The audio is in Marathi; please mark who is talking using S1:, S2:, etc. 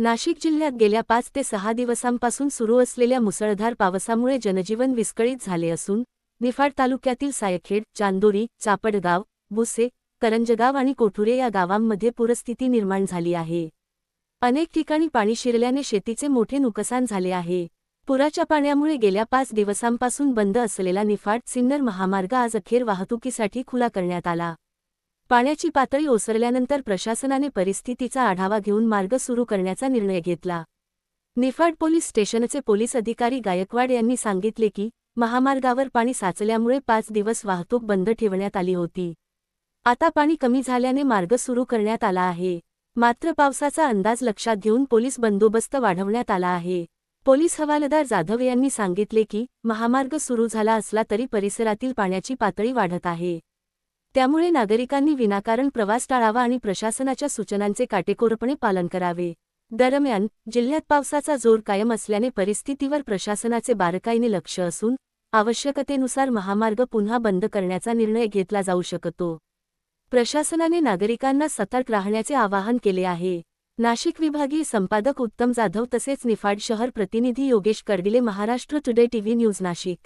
S1: नाशिक जिल्ह्यात गेल्या 5 ते 6 दिवसांपासून सुरू असलेल्या मुसळधार पावसामुळे जनजीवन विस्कळीत झाले असून निफाड तालुक्यातील सायखेड, चांदोरी, चापडगाव, बुसे, करंजगाव आणि कोठुरे या गावांमध्ये पूरस्थिती निर्माण झाली आहे. अनेक ठिकाणी पाणी शिरल्याने शेतीचे मोठे नुकसान झाले आहे. पुराच्या पाण्यामुळे गेल्या 5 दिवसांपासून बंद असलेला निफाड-सिन्नर महामार्ग आज अखेर वाहतुकीसाठी खुला करण्यात आला. पाण्याची पातळी ओसरल्यानंतर प्रशासनाने परिस्थितीचा आढावा घेऊन मार्ग सुरू करण्याचा निर्णय घेतला. निफाड पोलीस स्टेशनचे पोलीस अधिकारी गायकवाड यांनी सांगितले की महामार्गावर पाणी साचल्यामुळे 5 दिवस वाहतूक बंद ठेवण्यात आली होती. आता पाणी कमी झाल्याने मार्ग सुरू करण्यात आला आहे. मात्र पावसाचा अंदाज लक्षात घेऊन पोलीस बंदोबस्त वाढवण्यात आला आहे. पोलीस हवालदार जाधव यांनी सांगितले की महामार्ग सुरू झाला असला तरी परिसरातील पाण्याची पातळी वाढत आहे. त्यामुळे नागरिकांनी विनाकारण प्रवास टाळावा आणि प्रशासनाच्या सूचनांचे काटेकोरपणे पालन करावे. दरम्यान, जिल्ह्यात पावसाचा जोर कायम असल्याने परिस्थितीवर प्रशासनाचे बारकाईने लक्ष असून आवश्यकतेनुसार महामार्ग पुन्हा बंद करण्याचा निर्णय घेतला जाऊ शकतो. प्रशासनाने नागरिकांना सतर्क राहण्याचे आवाहन केले आहे. नाशिक विभागीय संपादक उत्तम जाधव तसेच निफाड शहर प्रतिनिधी Yogesh Kardile, Maharashtra today TV news Nashik.